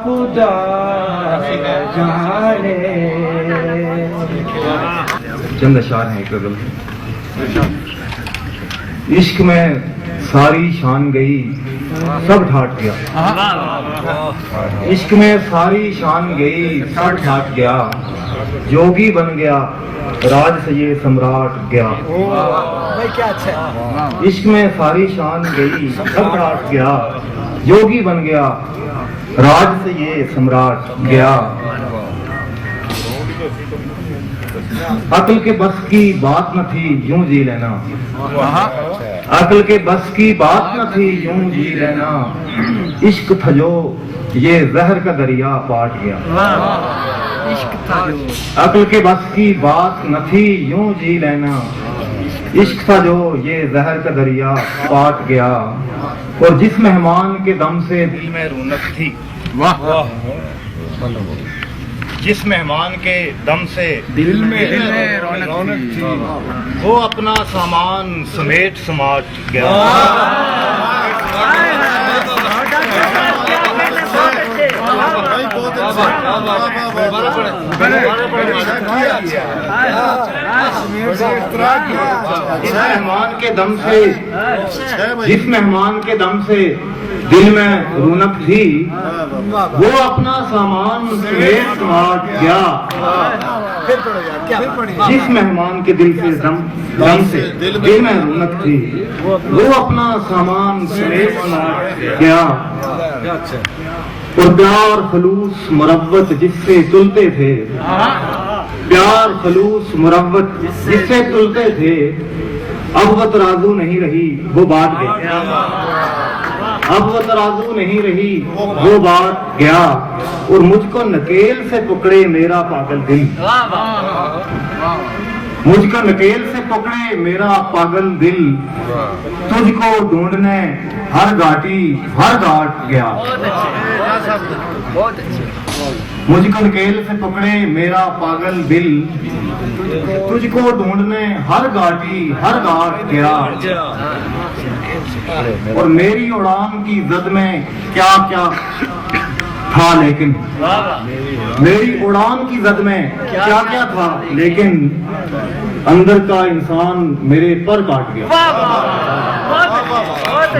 खुदा जाने। चंद अशार हैं एक गजल। इश्क में सारी शान गई सब ठाट गया। इश्क में सारी शान गई सब ठाट गया। जोगी बन गया राज से ये सम्राट गया। क्या अच्छा। इश्क में सारी शान गई सब ठाट गया। जोगी बन गया राज से ये सम्राट गया। अक्ल के बस की बात न थी यूं जी लेना। अक्ल के बस की बात न थी यूं जी लेना। इश्क था जो ये जहर का दरिया पाट गया। अक्ल के बस की बात न थी यूं जी लेना। इश्क था जो ये जहर का दरिया पाट गया। और जिस मेहमान के दम से दिल में रौनक थी, जिस मेहमान के दम से दिल में रौनक थी, वो अपना सामान समेट समाट गया। जिस मेहमान के दम से दिल में रौनक थी, वो अपना सामान समेट समाट गया। जिस मेहमान के दिल से दम से दिल में रौनक थी, वो अपना सामान समेट समाट गया। और प्यार खलूस मुरव्वत जिससे तुलते थे, प्यार खलूस मुरव्वत जिससे तुलते थे, अब वो तराजू नहीं रही वो बात गया। अब वो तराजू नहीं रही वो बात गया। और मुझको नकेल से पकड़े मेरा पागल दिल, मुझको नकेल से पकड़े मेरा पागल दिल, तुझको ढूंढने हर घाट गया। मुझको नकेल से पकड़े मेरा पागल दिल, तुझको ढूंढने हर घाट गया। और मेरी उड़ान की जद में क्या क्या था, लेकिन मेरी उड़ान की जद में क्या क्या था, लेकिन अंदर का इंसान मेरे पर काट गया।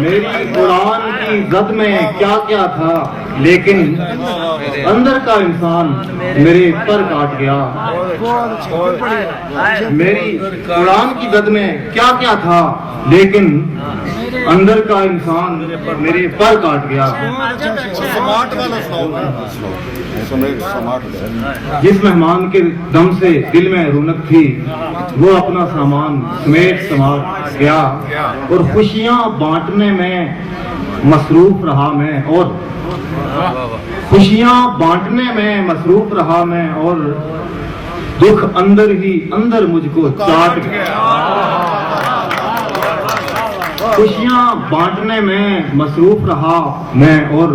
मेरी उड़ान की जद में क्या क्या था, लेकिन अंदर का इंसान मेरे पर काट गया। मेरी उड़ान की जद में क्या क्या था, लेकिन अंदर का इंसान मेरे पर काट गया। जिस मेहमान के दम से दिल में रौनक थी, वो अपना सामान समेट समाट गया। और खुशियां बांटने में मसरूफ रहा मैं, और खुशियां बांटने में मसरूफ रहा मैं, और दुख अंदर ही अंदर मुझको चाट गया। खुशियां बांटने में मसरूफ रहा मैं, और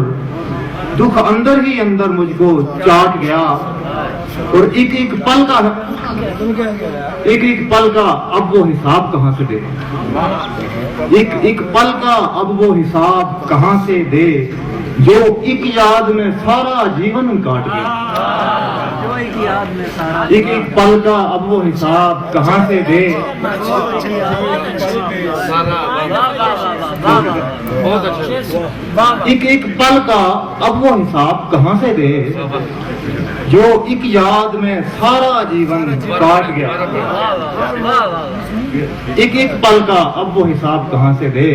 दुख अंदर ही अंदर मुझको चाट गया। और एक एक पल का अब वो हिसाब कहाँ से दे, एक पल का अब वो हिसाब कहाँ से दे, जो एक याद में सारा जीवन काट गया। एक पल का अब वो हिसाब कहाँ से दे, एक पल का अब वो हिसाब कहाँ से दे, जो एक याद में सारा जीवन काट गया। एक पल का अब वो हिसाब कहाँ से दे,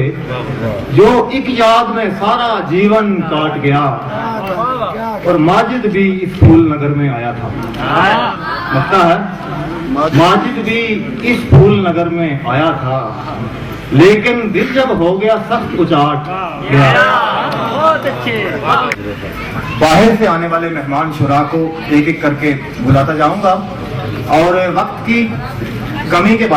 जो एक याद में सारा जीवन काट गया। और माजिद भी इस फूल नगर में आया था, लगता है माजिद भी इस फूल नगर में आया था, लेकिन दिल जब हो गया सख्त उचाट गया। बाहर से आने वाले मेहमान शुरा को एक एक करके बुलाता जाऊंगा, और वक्त की कमी के बाद